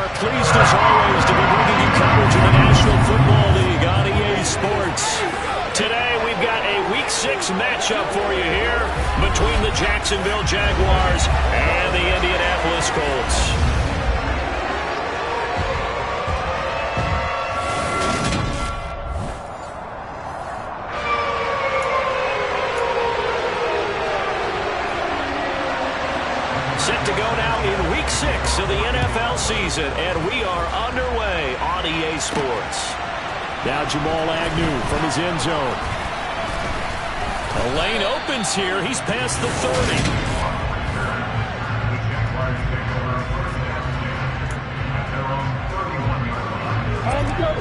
are pleased as always to be bringing you coverage of the National Football League on EA Sports. Today we've got a Week 6 matchup for you here between the Jacksonville Jaguars and the Indianapolis Colts. Set to go now in Week 6 of the NFL season, and we are underway on EA Sports. Now Jamal Agnew from his end zone. A lane opens here. He's past the 30.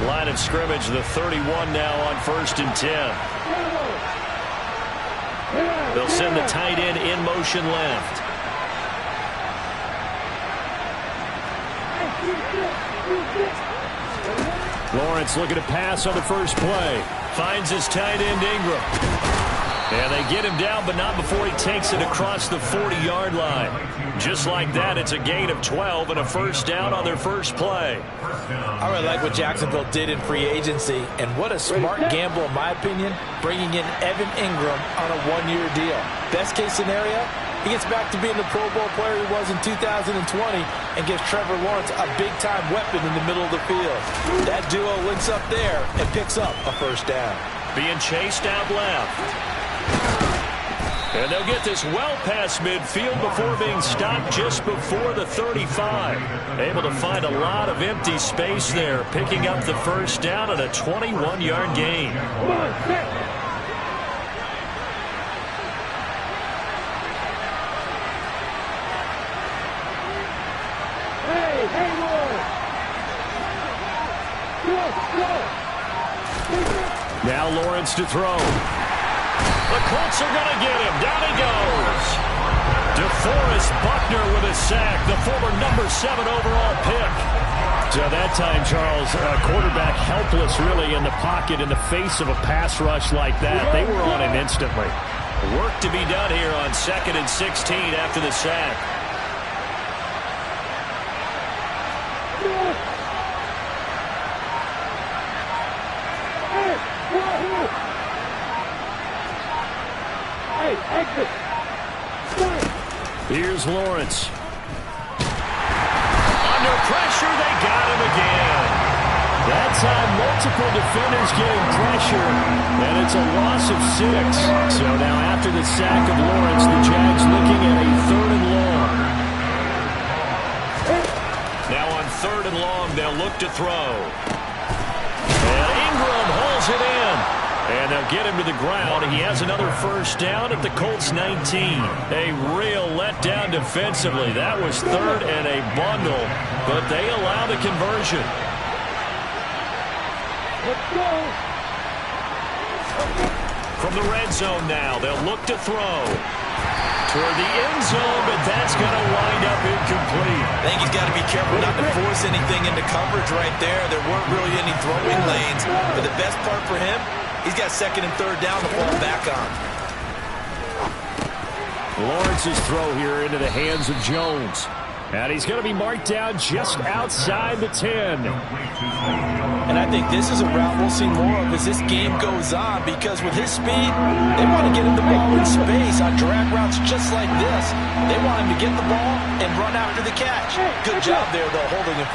Line of scrimmage, the 31 now on 1st and 10. They'll send the tight end in motion left. Lawrence looking to pass on the first play. Finds his tight end Ingram. And they get him down, but not before he takes it across the 40-yard line. Just like that, it's a gain of 12 and a first down on their first play. I really like what Jacksonville did in free agency, and what a smart gamble, in my opinion, bringing in Evan Ingram on a one-year deal. Best case scenario, he gets back to being the Pro Bowl player he was in 2020 and gives Trevor Lawrence a big-time weapon in the middle of the field. That duo links up there and picks up a first down. Being chased out left. And they'll get this well past midfield before being stopped just before the 35. Able to find a lot of empty space there, picking up the first down and a 21-yard gain. Now Lawrence to throw. The Colts are going to get him. Down he goes. DeForest Buckner with a sack, the former number 7 overall pick. So that time, Charles, quarterback helpless really in the pocket in the face of a pass rush like that. They were on him instantly. Work to be done here on 2nd and 16 after the sack. Here's Lawrence. Under pressure, they got him again. That time, multiple defenders getting pressure, and it's a loss of 6. So now after the sack of Lawrence, the Jags looking at a 3rd and long. Now on 3rd and long, they'll look to throw. And Ingram holds it in. And they'll get him to the ground. He has another first down at the Colts 19. A real letdown defensively. That was 3rd and a bundle, but they allow the conversion. Let's go. From the red zone now, they'll look to throw. Toward the end zone, but that's going to wind up incomplete. I think he's got to be careful not to force anything into coverage right there. There weren't really any throwing lanes, but the best part for him, he's got 2nd and 3rd down to fall back on. Lawrence's throw here into the hands of Jones. And he's going to be marked down just outside the 10. And I think this is a route we'll see more of as this game goes on, because with his speed, they want to get him the ball in space on drag routes just like this. They want him to get the ball and run after the catch. Good job there, though, holding him.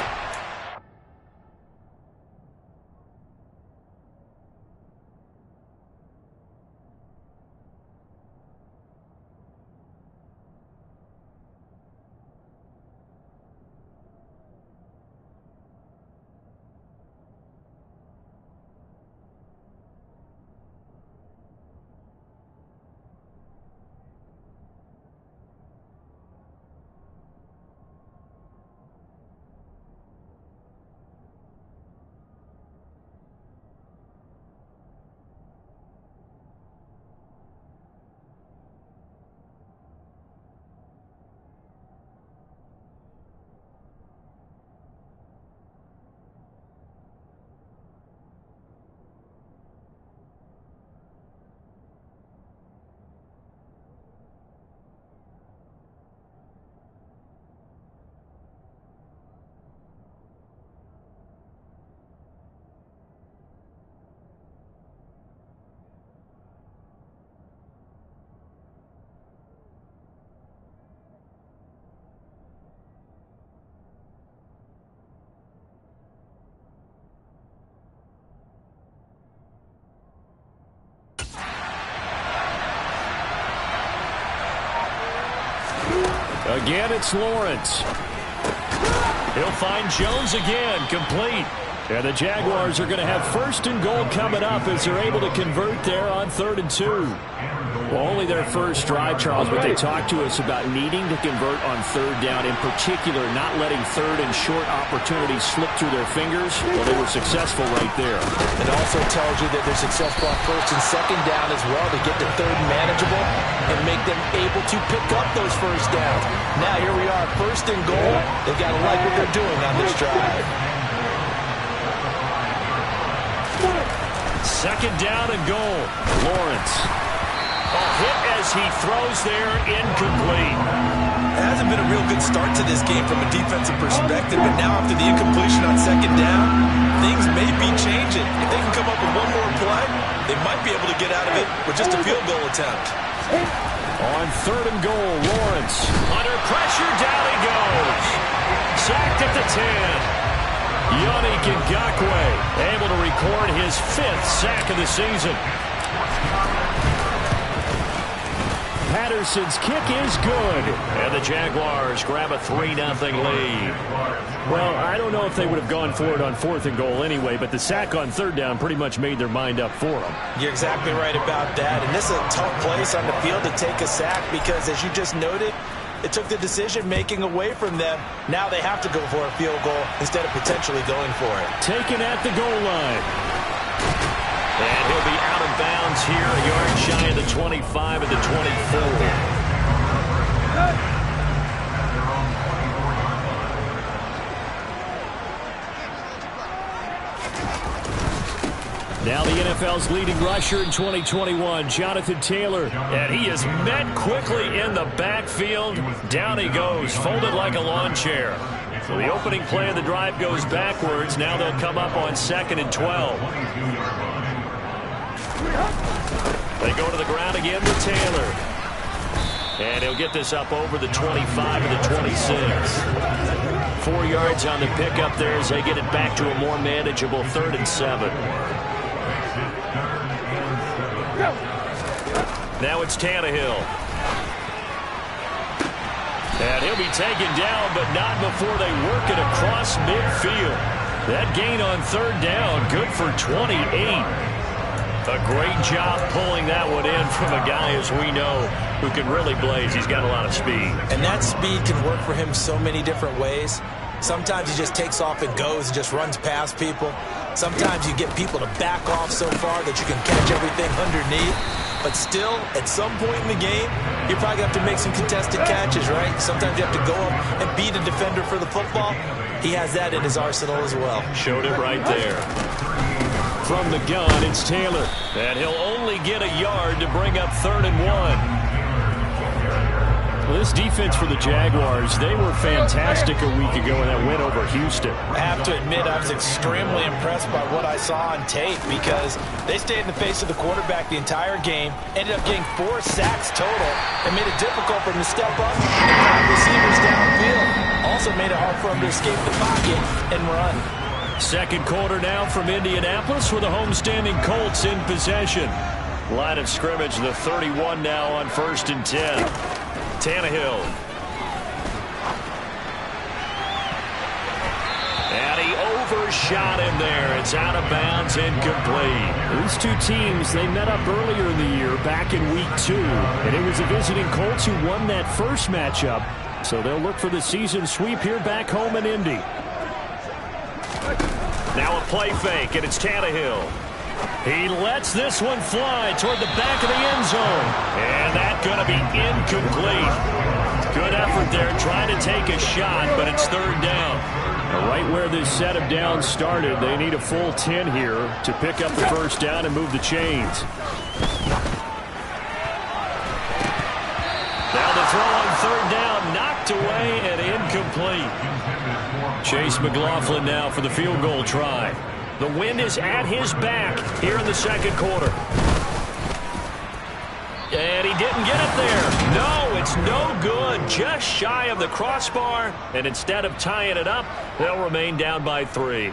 Again, it's Lawrence. He'll find Jones again, complete. And the Jaguars are going to have 1st and goal coming up as they're able to convert there on 3rd and 2. Well, only their first drive, Charles, but they talked to us about needing to convert on 3rd down, in particular not letting 3rd and short opportunities slip through their fingers. Well, they were successful right there. It also tells you that they're successful on 1st and 2nd down as well to get to 3rd and manageable and make them able to pick up those 1st downs. Now here we are, 1st and goal. They've got to like what they're doing on this drive. 2nd down and goal. Lawrence. A hit as he throws there, incomplete. It hasn't been a real good start to this game from a defensive perspective, but now after the incompletion on 2nd down, things may be changing. If they can come up with one more play, they might be able to get out of it with just a field goal attempt. On 3rd and goal, Lawrence. Under pressure, down he goes. Sacked at the 10. Yannick Ngakoue able to record his 5th sack of the season. Patterson's kick is good. And the Jaguars grab a 3-0 lead. Well, I don't know if they would have gone for it on 4th and goal anyway, but the sack on 3rd down pretty much made their mind up for them. You're exactly right about that. And this is a tough place on the field to take a sack because, as you just noted, it took the decision-making away from them. Now they have to go for a field goal instead of potentially going for it. Taken at the goal line. And he'll be out of bounds here, a yard shy of the 25 at the 24. Now the NFL's leading rusher in 2021, Jonathan Taylor. And he is met quickly in the backfield. Down he goes, folded like a lawn chair. So the opening play of the drive goes backwards. Now they'll come up on 2nd and 12. They go to the ground again with Taylor. And he'll get this up over the 25 and the 26. 4 yards on the pickup there as they get it back to a more manageable 3rd and 7. Now it's Tannehill. And he'll be taken down, but not before they work it across midfield. That gain on 3rd down, good for 28. A great job pulling that one in from a guy, as we know, who can really blaze. He's got a lot of speed. And that speed can work for him so many different ways. Sometimes he just takes off and goes and just runs past people. Sometimes you get people to back off so far that you can catch everything underneath. But still, at some point in the game, you probably have to make some contested catches, right? Sometimes you have to go up and beat a defender for the football. He has that in his arsenal as well. Showed it right there. From the gun, it's Taylor. And he'll only get a yard to bring up 3rd and 1. Well, this defense for the Jaguars, they were fantastic a week ago in that win over Houston. I have to admit, I was extremely impressed by what I saw on tape because they stayed in the face of the quarterback the entire game, ended up getting 4 sacks total, and made it difficult for him to step up and find receivers downfield. Also made it hard for him to escape the pocket and run. 2nd quarter now from Indianapolis with the homestanding Colts in possession. Line of scrimmage, the 31 now on 1st and 10. Tannehill. And he overshot him there. It's out of bounds, incomplete. These two teams, they met up earlier in the year, back in week 2. And it was the visiting Colts who won that first matchup. So they'll look for the season sweep here back home in Indy. Now a play fake, and it's Tannehill. He lets this one fly toward the back of the end zone. And that's going to be incomplete. Good effort there, trying to take a shot, but it's 3rd down. Now, right where this set of downs started, they need a full 10 here to pick up the 1st down and move the chains. Now the throw on 3rd down, knocked away and incomplete. Chase McLaughlin now for the field goal try. The wind is at his back here in the 2nd quarter. And he didn't get it there. No, it's no good. Just shy of the crossbar. And instead of tying it up, they'll remain down by 3.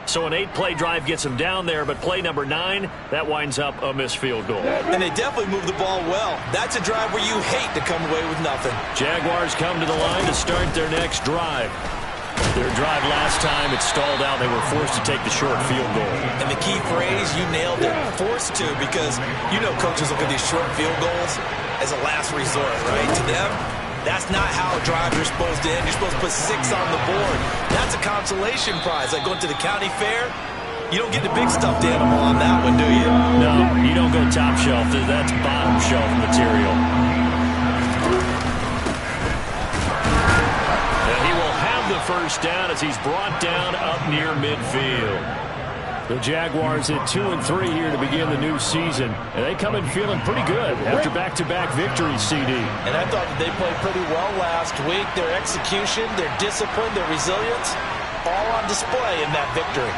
So an 8-play drive gets them down there, but play number 9, that winds up a missed field goal. And they definitely move the ball well. That's a drive where you hate to come away with nothing. Jaguars come to the line to start their next drive. Their drive last time, it stalled out. They were forced to take the short field goal. And the key phrase, you nailed it, forced to, because you know coaches look at these short field goals as a last resort, right? To them, that's not how a drive you're supposed to end. You're supposed to put 6 on the board. That's a consolation prize. Like going to the county fair, you don't get the big stuffed animal on that one, do you? No, you don't go top shelf. That's bottom shelf material. And he will have the first down as he's brought down up near midfield. The Jaguars at 2-3 here to begin the new season. And they come in feeling pretty good after back-to-back victories, CD. And I thought that they played pretty well last week. Their execution, their discipline, their resilience, all on display in that victory.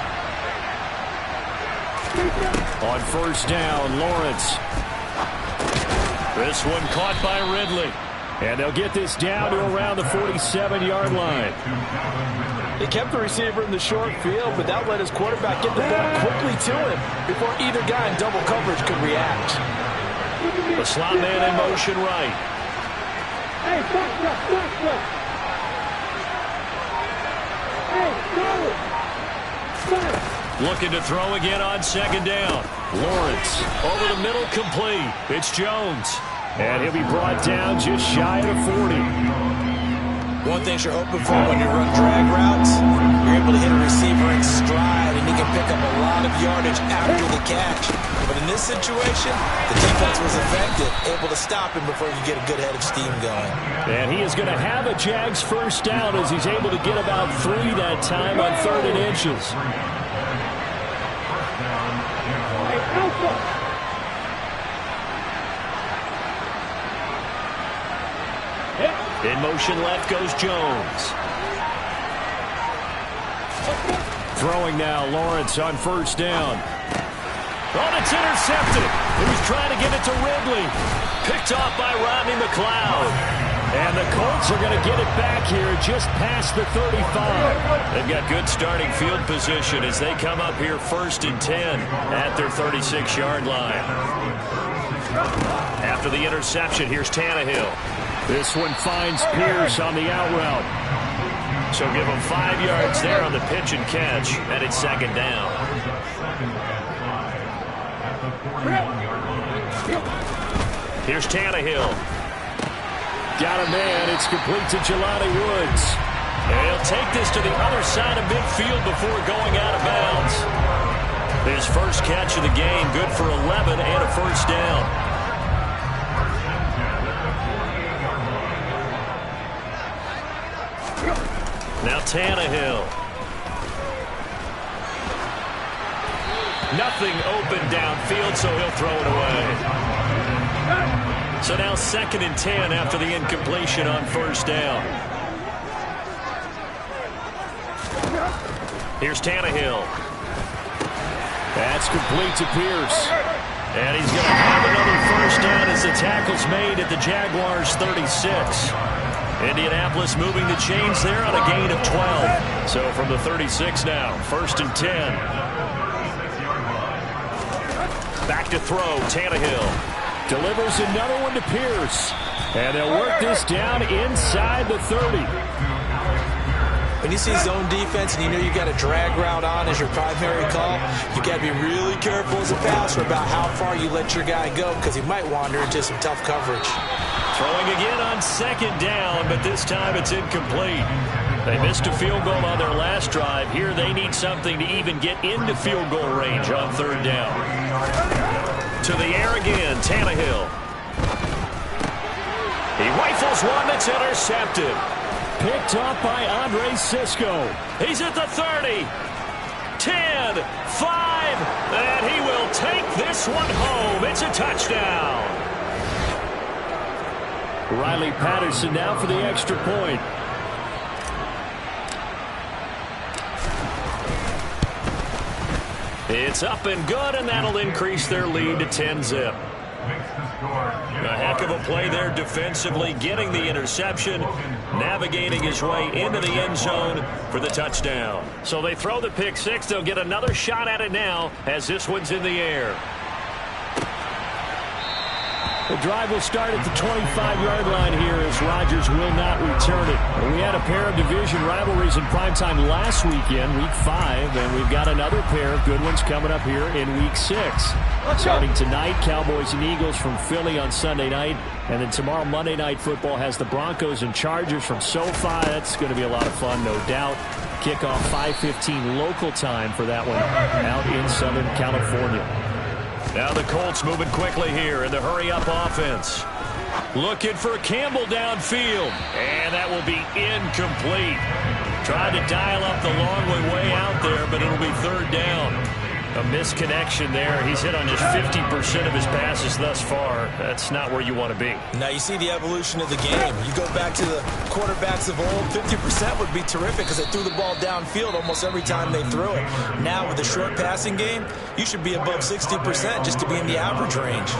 On first down, Lawrence. This one caught by Ridley. And they'll get this down to around the 47-yard line. He kept the receiver in the short field, but that let his quarterback get the ball quickly to him before either guy in double coverage could react. The slot man in motion right. Looking to throw again on second down. Lawrence over the middle, complete. It's Jones. And he'll be brought down just shy of the 40. One thing you're hoping for when you run drag routes, you're able to hit a receiver in stride, and he can pick up a lot of yardage after the catch. But in this situation, the defense was effective, able to stop him before he could get a good head of steam going. And he is going to have a Jags first down as he's able to get about 3 that time on 3rd and inches. In motion left goes Jones. Throwing now, Lawrence on first down. Oh, it's intercepted. He was trying to get it to Ridley. Picked off by Rodney McLeod. And the Colts are going to get it back here just past the 35. They've got good starting field position as they come up here 1st and 10 at their 36-yard line. After the interception, here's Tannehill. This one finds Pierce on the out route. So give him 5 yards there on the pitch and catch, and it's 2nd down. Here's Tannehill. Got a man. It's complete to Jelani Woods. And he'll take this to the other side of midfield before going out of bounds. His first catch of the game, good for 11 and a first down. Now Tannehill. Nothing open downfield, so he'll throw it away. So now 2nd and 10 after the incompletion on first down. Here's Tannehill. That's complete to Pierce. And he's going to have another first down as the tackle's made at the Jaguars' 36. Indianapolis moving the chains there on a gain of 12. So from the 36 now, 1st and 10. Back to throw, Tannehill. Delivers another one to Pierce. And they'll work this down inside the 30. When you see zone defense and you know you got a drag route on as your primary call, you got to be really careful as a passer about how far you let your guy go because he might wander into some tough coverage. Throwing again on 2nd down, but this time it's incomplete. They missed a field goal on their last drive. Here they need something to even get into field goal range on 3rd down. To the air again, Tannehill. He rifles one that's intercepted. Picked off by Andre Sisco. He's at the 30. 10, 5, and he will take this one home. It's a touchdown. Riley Patterson now for the extra point. It's up and good, and that'll increase their lead to 10-zip. A heck of a play there defensively, getting the interception. navigating his way into the end zone for the touchdown. So they throw the pick six. They'll get another shot at it now as this one's in the air. The drive will start at the 25-yard line here as Rodgers will not return it. We had a pair of division rivalries in primetime last weekend, Week 5, and we've got another pair of good ones coming up here in Week 6. Starting tonight, Cowboys and Eagles from Philly on Sunday night, and then tomorrow Monday Night Football has the Broncos and Chargers from SoFi. That's going to be a lot of fun, no doubt. Kickoff 5:15 local time for that one out in Southern California. Now the Colts moving quickly here in the hurry-up offense. Looking for Campbell downfield. And that will be incomplete. Tried to dial up the long way out there, but it'll be third down. A misconnection there. He's hit on just 50% of his passes thus far. That's not where you want to be. Now you see the evolution of the game. You go back to the quarterbacks of old, 50% would be terrific because they threw the ball downfield almost every time they threw it. Now with the short passing game, you should be above 60% just to be in the average range.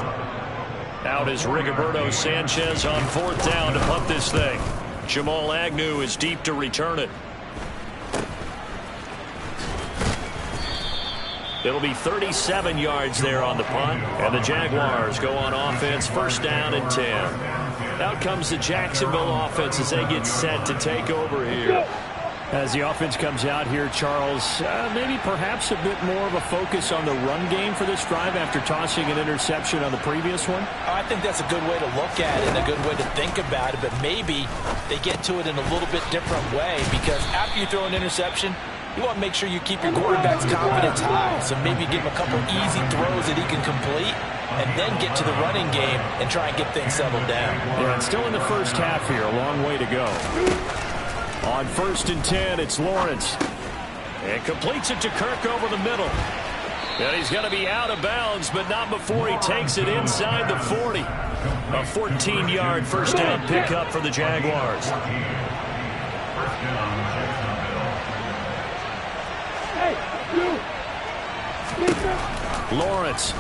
Out is Rigoberto Sanchez on fourth down to punt this thing. Jamal Agnew is deep to return it. It'll be 37 yards there on the punt, and the Jaguars go on offense, first down and 10. Out comes the Jacksonville offense as they get set to take over here. As the offense comes out here, Charles, maybe perhaps a bit more of a focus on the run game for this drive after tossing an interception on the previous one? I think that's a good way to look at it and a good way to think about it, but maybe they get to it in a little bit different way because after you throw an interception, you want to make sure you keep your quarterback's confidence high. So maybe give him a couple easy throws that he can complete and then get to the running game and try and get things settled down. Yeah, it's still in the first half here. A long way to go. On first and 10, it's Lawrence. And completes it to Kirk over the middle. And he's going to be out of bounds, but not before he takes it inside the 40. A 14-yard first down pickup for the Jaguars. Lawrence.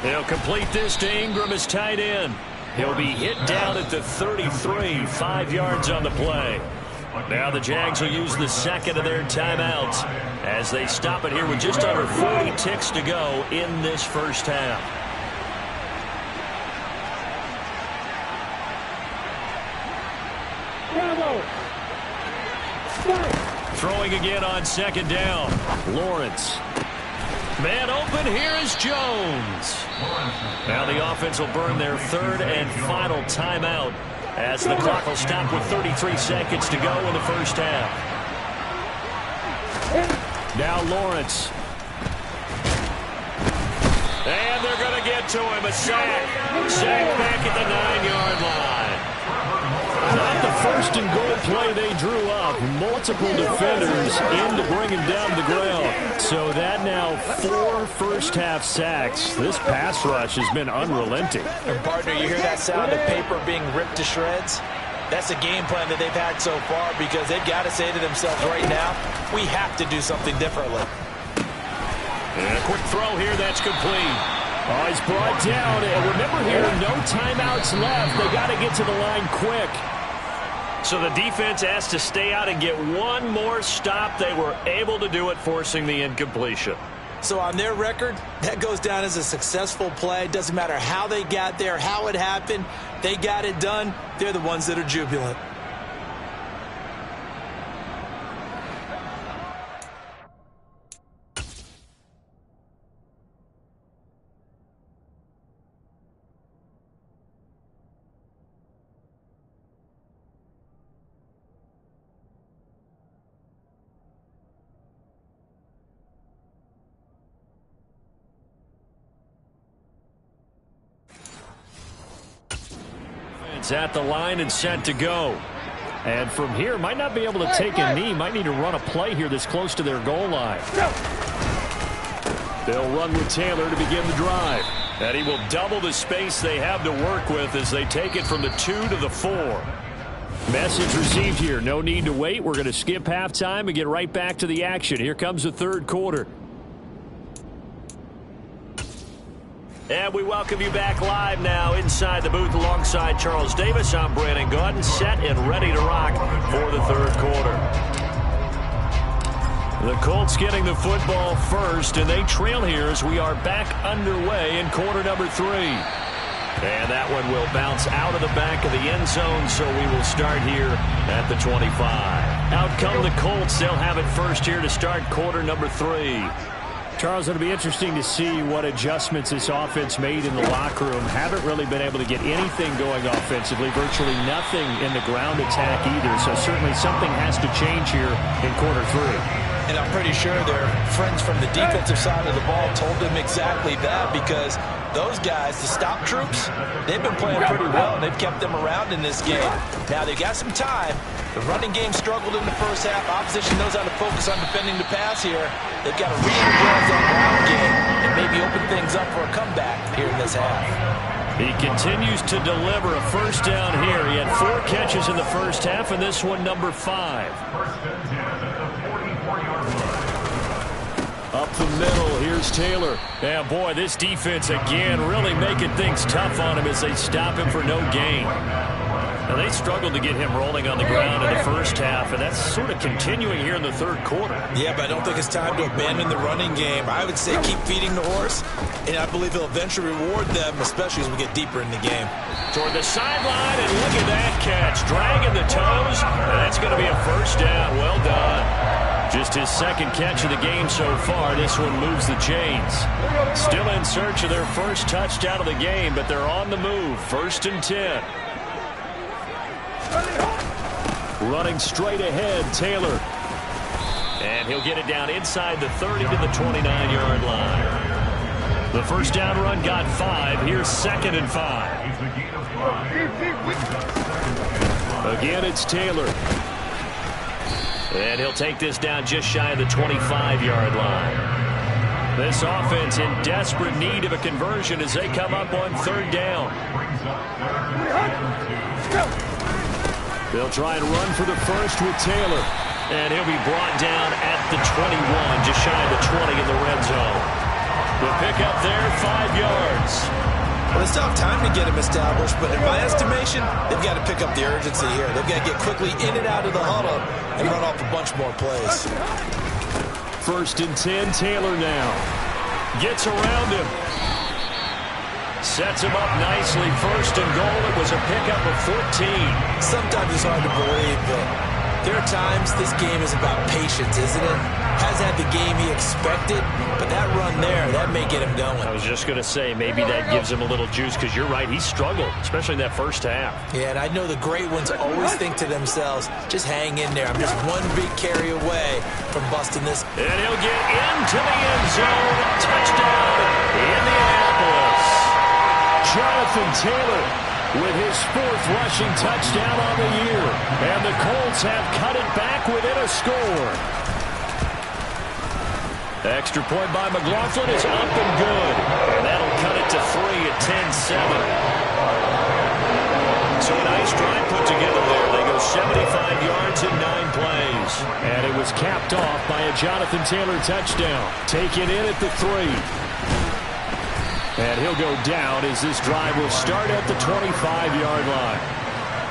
He'll complete this to Ingram as tight end. He'll be hit down at the 33, 5 yards on the play. Now the Jags will use the second of their timeouts as they stop it here with just under 40 ticks to go in this first half. Throwing again on second down. Lawrence. Man open, here is Jones. Now the offense will burn their third and final timeout as the clock will stop with 33 seconds to go in the first half. Now Lawrence. And they're going to get to him. A sack. Sack back at the 9-yard line. Not the first and goal play they drew up. Multiple defenders in to bring him down to the ground. So that now 4 first-half sacks. This pass rush has been unrelenting. And partner, you hear that sound of paper being ripped to shreds? That's a game plan that they've had so far because they've got to say to themselves right now, we have to do something differently. And a quick throw here, that's complete. Oh, he's brought down. And remember here, no timeouts left. They got to get to the line quick. So the defense has to stay out and get one more stop. They were able to do it, forcing the incompletion. So on their record, that goes down as a successful play. Doesn't matter how they got there, how it happened. They got it done. They're the ones that are jubilant. At the line and set to go. And from here, might not be able to take a knee. Might need to run a play here this close to their goal line. They'll run with Taylor to begin the drive. And he will double the space they have to work with as they take it from the 2 to the 4. Message received here. No need to wait. We're going to skip halftime and get right back to the action. Here comes the third quarter. And we welcome you back live now inside the booth alongside Charles Davis. I'm Brandon Gaudin, set and ready to rock for the third quarter. The Colts getting the football first, and they trail here as we are back underway in quarter number 3. And that one will bounce out of the back of the end zone, so we will start here at the 25. Out come the Colts. They'll have it first here to start quarter number 3. Charles, it'll be interesting to see what adjustments this offense made in the locker room. Haven't really been able to get anything going offensively, virtually nothing in the ground attack either. So certainly something has to change here in quarter 3. And I'm pretty sure their friends from the defensive side of the ball told them exactly that, because those guys, the stop troops, they've been playing pretty well, and they've kept them around in this game. Now, they've got some time. The running game struggled in the first half. Opposition knows how to focus on defending the pass here. They've got to re-energize that ground game and maybe open things up for a comeback here in this half. He continues to deliver a first down here. He had 4 catches in the first half, and this one number 5. Up the middle, here's Taylor. And boy, this defense again really making things tough on him as they stop him for no gain. Now, they struggled to get him rolling on the ground in the first half, and that's sort of continuing here in the third quarter. Yeah, but I don't think it's time to abandon the running game. I would say keep feeding the horse, and I believe he'll eventually reward them, especially as we get deeper in the game. Toward the sideline, and look at that catch. Dragging the toes, and that's going to be a first down. Well done. Just his second catch of the game so far. This one moves the chains. Still in search of their first touchdown of the game, but they're on the move. 1st and 10. Running straight ahead, Taylor. And he'll get it down inside the 30 to the 29-yard line. The first down run got 5. Here's 2nd and 5. Again, it's Taylor. And he'll take this down just shy of the 25-yard line. This offense in desperate need of a conversion as they come up on 3rd down. They'll try and run for the first with Taylor. And he'll be brought down at the 21, just shy of the 20 in the red zone. The pickup there, 5 yards. Well, it's tough time to get him established, but in my estimation, they've got to pick up the urgency here. They've got to get quickly in and out of the huddle and run off a bunch more plays. 1st and 10, Taylor now. Gets around him. Sets him up nicely. 1st and goal. It was a pickup of 14. Sometimes it's hard to believe, but there are times this game is about patience, isn't it? Has had the game he expected, but that run there, that may get him going. I was just going to say, maybe that gives him a little juice, because you're right, he struggled, especially in that first half. Yeah, and I know the great ones always think to themselves, just hang in there. I'm just one big carry away from busting this. And he'll get into the end zone. Touchdown, Indianapolis. Jonathan Taylor with his 4th rushing touchdown on the year. And the Colts have cut it back within a score. Extra point by McLaughlin is up and good. And that'll cut it to 3 at 10-7. So a nice drive put together there. They go 75 yards in 9 plays. And it was capped off by a Jonathan Taylor touchdown. Taken in at the 3. And he'll go down as this drive will start at the 25-yard line.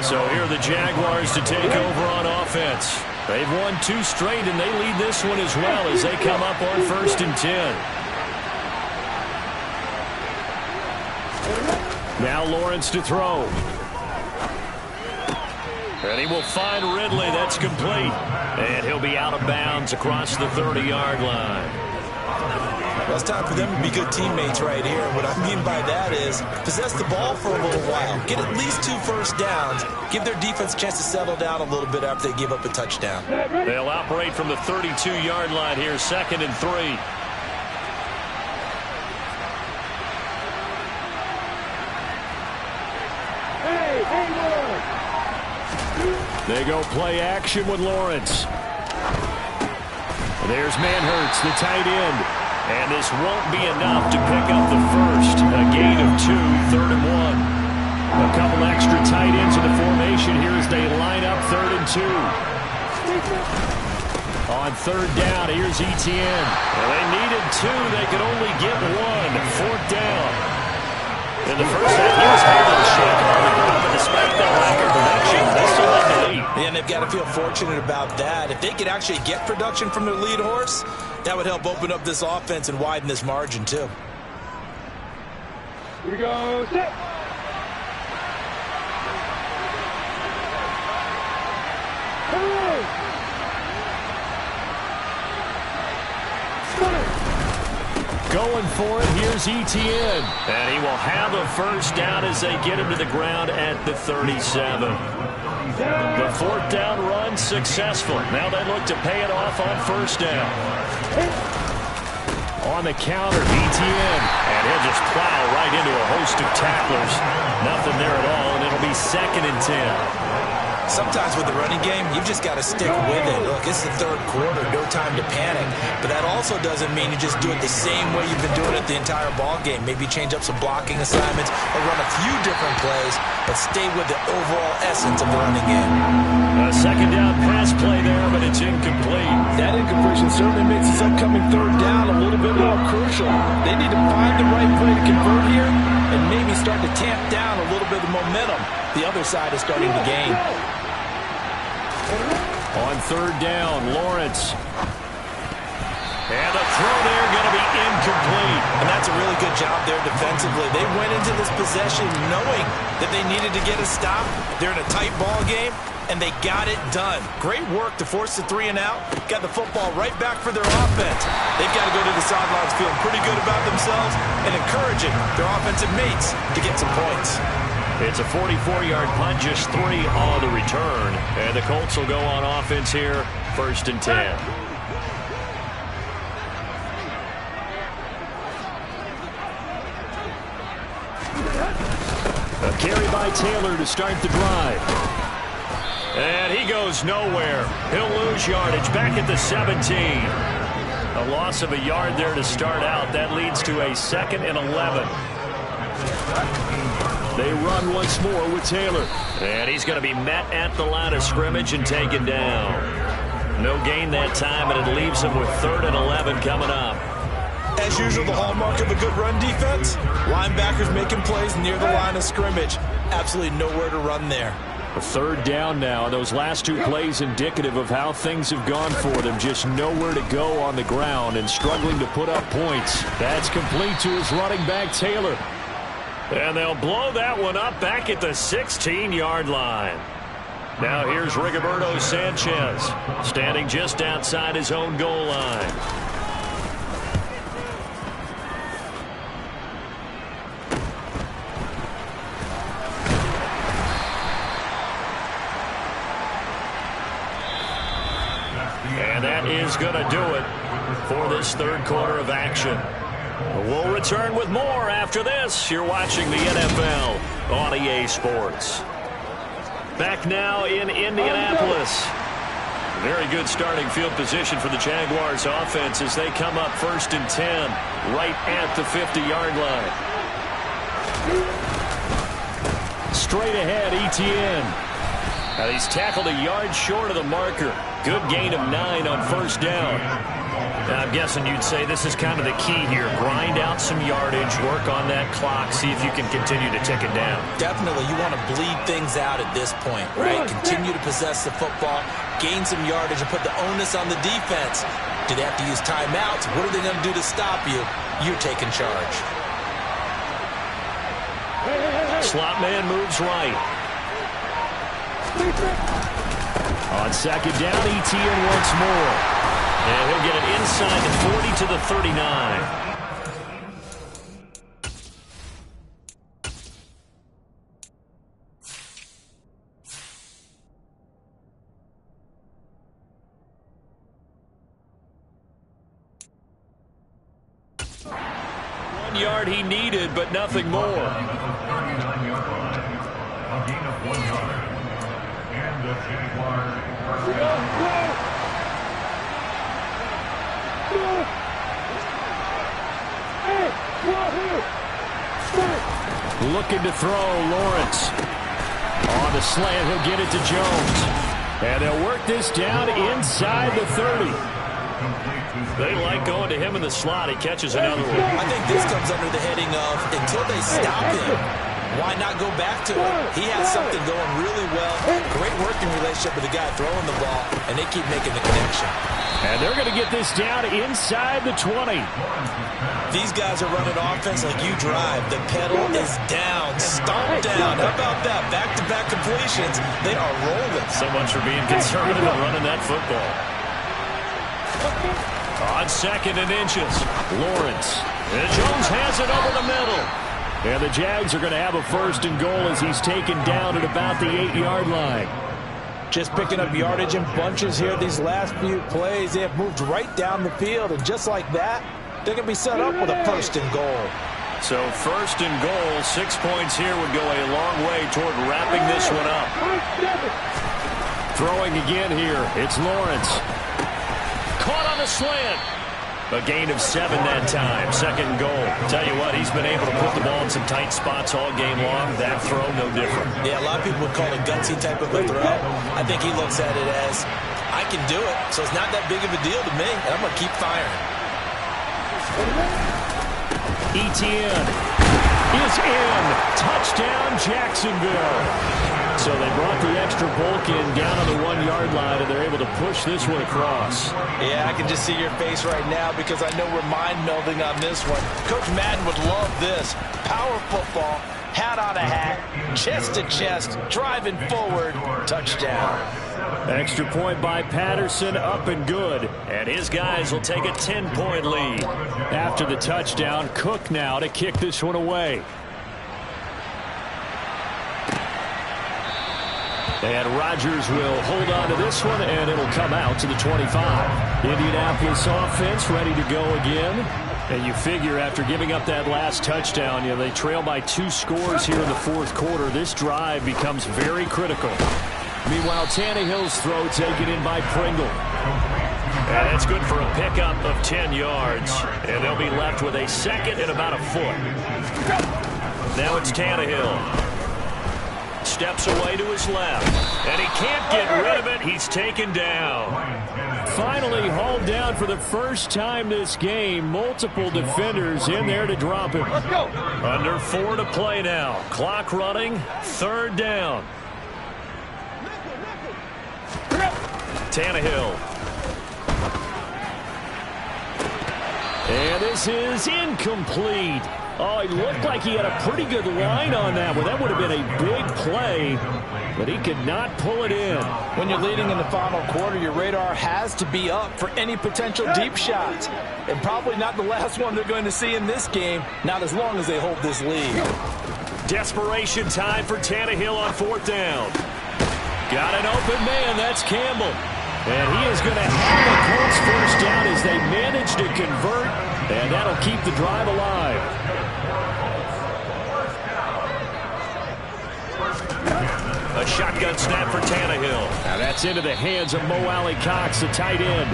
So here are the Jaguars to take over on offense. They've won 2 straight, and they lead this one as well as they come up on 1st and 10. Now Lawrence to throw. And he will find Ridley. That's complete. And he'll be out of bounds across the 30-yard line. Well, it's time for them to be good teammates right here. And what I mean by that is possess the ball for a little while. Get at least 2 first downs. Give their defense a chance to settle down a little bit after they give up a touchdown. They'll operate from the 32-yard line here, 2nd and 3. They go play action with Lawrence. There's Manhurts, the tight end. And this won't be enough to pick up the first. A gain of 2, 3rd and 1. A couple extra tight ends in the formation here as they line up 3rd and 2. On 3rd down, here's Etienne. Well, they needed 2. They could only get 1. 4th down. in the first half, he was able to shake on the ground, but despite that lack of production, they still have the lead. Yeah, and they've got to feel fortunate about that. If they could actually get production from their lead horse, that would help open up this offense and widen this margin, too. Here we go, set. Going for it, here's Etienne. And he will have a first down as they get him to the ground at the 37. The fourth down run successful. Now they look to pay it off on first down. On the counter, Etienne. And he'll just plow right into a host of tacklers. Nothing there at all, and it'll be 2nd and 10. Sometimes with the running game, you've just got to stick with it. Look, it's the third quarter, no time to panic. But that also doesn't mean you just do it the same way you've been doing it the entire ball game. Maybe change up some blocking assignments or run a few different plays, but stay with the overall essence of the running game. A second down pass play there, but it's incomplete. That incompletion certainly makes this upcoming third down a little bit more crucial. They need to find the right play to convert here and maybe start to tamp down a little bit of momentum the other side is starting to gain. On third down, Lawrence. And the throw there going to be incomplete. And that's a really good job there defensively. They went into this possession knowing that they needed to get a stop. They're in a tight ball game, and they got it done. Great work to force the 3 and out. Got the football right back for their offense. They've got to go to the sidelines feeling pretty good about themselves and encouraging their offensive mates to get some points. It's a 44-yard punt, just 3 on the return. And the Colts will go on offense here, 1st and 10. A carry by Taylor to start the drive. And he goes nowhere. He'll lose yardage back at the 17. A loss of a yard there to start out. That leads to a 2nd and 11. They run once more with Taylor. And he's going to be met at the line of scrimmage and taken down. No gain that time, and it leaves him with 3rd and 11 coming up. As usual, the hallmark of a good run defense, linebackers making plays near the line of scrimmage. Absolutely nowhere to run there. A 3rd down now. Those last 2 plays indicative of how things have gone for them. Just nowhere to go on the ground and struggling to put up points. That's complete to his running back, Taylor. And they'll blow that one up back at the 16-yard line. Now here's Rigoberto Sanchez, standing just outside his own goal line. And that is going to do it for this 3rd quarter of action. We'll return with more after this. You're watching the NFL on EA Sports. Back now in Indianapolis. Very good starting field position for the Jaguars offense as they come up 1st and 10 right at the 50-yard line. Straight ahead, Etienne. Now he's tackled a yard short of the marker. Good gain of 9 on 1st down. Now, I'm guessing you'd say this is kind of the key here. Grind out some yardage, work on that clock, see if you can continue to tick it down. Definitely, you want to bleed things out at this point, right? Continue to possess the football, gain some yardage, and put the onus on the defense. Do they have to use timeouts? What are they going to do to stop you? You're taking charge. Slot man moves right. On 2nd down, Etienne once more. And he'll get it inside the 40 to the 39. One yard he needed, but nothing more. A gain of 1 yard. And the Jaguars first down. Looking to throw, Lawrence. On the slant, he'll get it to Jones. And they'll work this down inside the 30. They like going to him in the slot. He catches another one. I think this comes under the heading of until they stop him, why not go back to him? He has something going really well. Great working relationship with the guy throwing the ball, and they keep making the connection. And they're going to get this down inside the 20. These guys are running offense like you drive. The pedal is down, stomp down. How about that? Back-to-back completions. They are rolling. So much for being conservative and running that football. On 2nd and inches, Lawrence. And Jones has it over the middle. And the Jags are going to have a 1st and goal as he's taken down at about the 8-yard line. Just picking up yardage in bunches here these last few plays. They have moved right down the field, and just like that, they're going to be set up with a 1st and goal. So 1st and goal, 6 points here would go a long way toward wrapping this one up. Throwing again here, it's Lawrence. Caught on the slant. A gain of 7 that time. 2nd and goal. Tell you what, he's been able to put the ball in some tight spots all game long. That throw, no different. Yeah, a lot of people would call it gutsy type of a throw. I think he looks at it as, I can do it, so it's not that big of a deal to me, and I'm going to keep firing. Etienne is in. Touchdown, Jacksonville. So they brought the extra bulk in down on the 1-yard line, and they're able to push this one across. Yeah, I can just see your face right now because I know we're mind-melding on this one. Coach Madden would love this. Power football, hat on a hat, chest to chest, driving forward, touchdown. Extra point by Patterson, up and good. And his guys will take a 10-point lead. After the touchdown, Cook now to kick this one away. And Rodgers will hold on to this one, and it'll come out to the 25. Indianapolis offense ready to go again. And you figure after giving up that last touchdown, you know, they trail by 2 scores here in the 4th quarter. This drive becomes very critical. Meanwhile, Tannehill's throw taken in by Pringle. And that's good for a pickup of 10 yards. And they'll be left with a 2nd and about a foot. Now it's Tannehill. Steps away to his left, and he can't get rid of it. He's taken down. Finally hauled down for the first time this game. Multiple defenders in there to drop him. Let's go. Under 4 to play now. Clock running. 3rd down. Tannehill. And this is incomplete. Oh, he looked like he had a pretty good line on that one. That would have been a big play, but he could not pull it in. When you're leading in the final quarter, your radar has to be up for any potential deep shots. And probably not the last one they're going to see in this game, not as long as they hold this lead. Desperation time for Tannehill on 4th down. Got an open man. That's Campbell. And he is going to have the Colts 1st down as they manage to convert, and that'll keep the drive alive. A shotgun snap for Tannehill. Now that's into the hands of Mo Alley Cox, the tight end.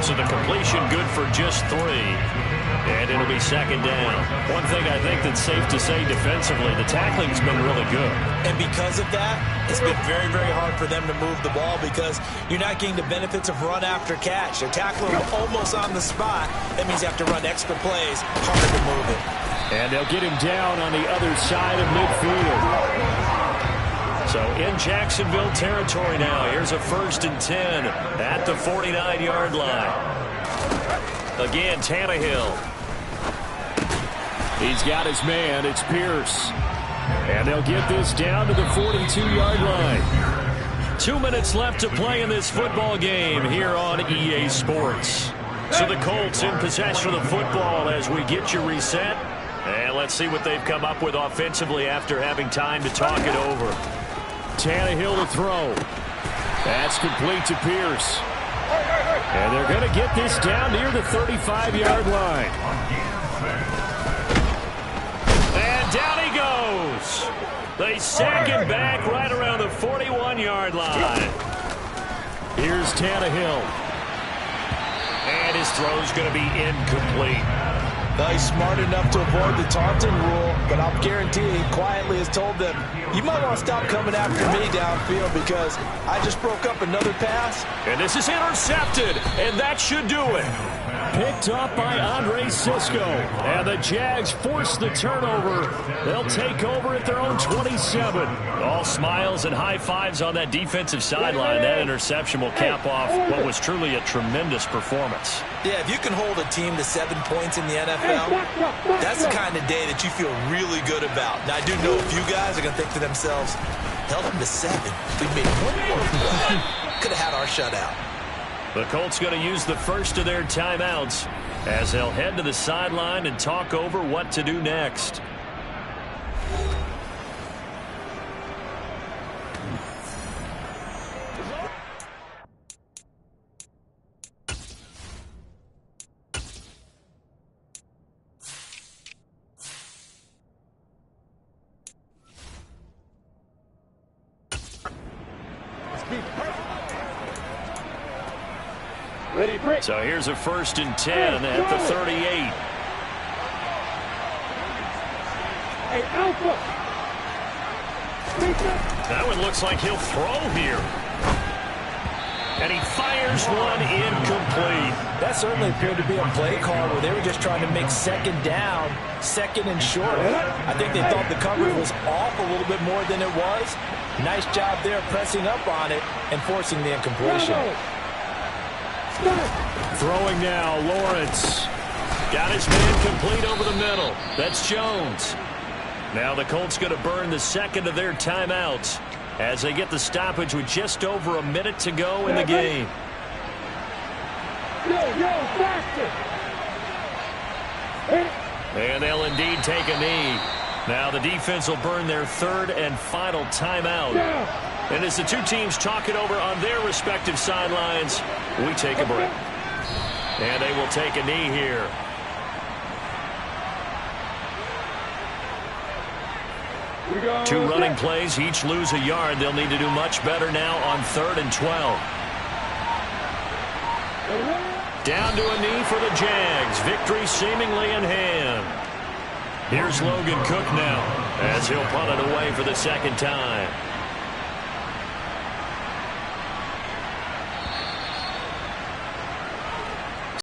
So the completion good for just 3. And it'll be 2nd down. One thing I think that's safe to say defensively, the tackling's been really good. And because of that, it's been very, very hard for them to move the ball because you're not getting the benefits of run after catch. They're tackling almost on the spot. That means you have to run extra plays, harder to move it. And they'll get him down on the other side of midfield. So in Jacksonville territory now. Here's a 1st and 10 at the 49-yard line. Again, Tannehill. He's got his man. It's Pierce. And they'll get this down to the 42-yard line. 2 minutes left to play in this football game here on EA Sports. So the Colts in possession of the football as we get you reset. And let's see what they've come up with offensively after having time to talk it over. Tannehill to throw. That's complete to Pierce. And they're going to get this down near the 35-yard line. And down he goes. They sack him back right around the 41-yard line. Here's Tannehill. And his throw's going to be incomplete. He's smart enough to avoid the taunting rule, but I'll guarantee he quietly has told them, you might want to stop coming after me downfield because I just broke up another pass. And this is intercepted, and that should do it. Picked up by Andre Sisco. And the Jags force the turnover. They'll take over at their own 27. All smiles and high fives on that defensive sideline. That interception will cap off what was truly a tremendous performance. Yeah, if you can hold a team to 7 points in the NFL, that's the kind of day that you feel really good about. Now, I do know a few guys are going to think to themselves, held them to 7. We made one more run. Could have had our shutout. The Colts going to use the first of their timeouts as they'll head to the sideline and talk over what to do next. So here's a 1st and 10 at the 38. That one looks like he'll throw here. And he fires one incomplete. That certainly appeared to be a play call where they were just trying to make 2nd down, 2nd and short. I think they thought the coverage was off a little bit more than it was. Nice job there pressing up on it and forcing the incompletion. Throwing now, Lawrence. Got his man complete over the middle. That's Jones. Now the Colts going to burn the 2nd of their timeouts as they get the stoppage with just over a minute to go in the game. And they'll indeed take a knee. Now the defense will burn their 3rd and final timeout. And as the two teams talk it over on their respective sidelines, we take a break. And they will take a knee here. Two running plays, each lose a yard. They'll need to do much better now on 3rd and 12. Down to a knee for the Jags. Victory seemingly in hand. Here's Logan Cook now as he'll punt it away for the 2nd time.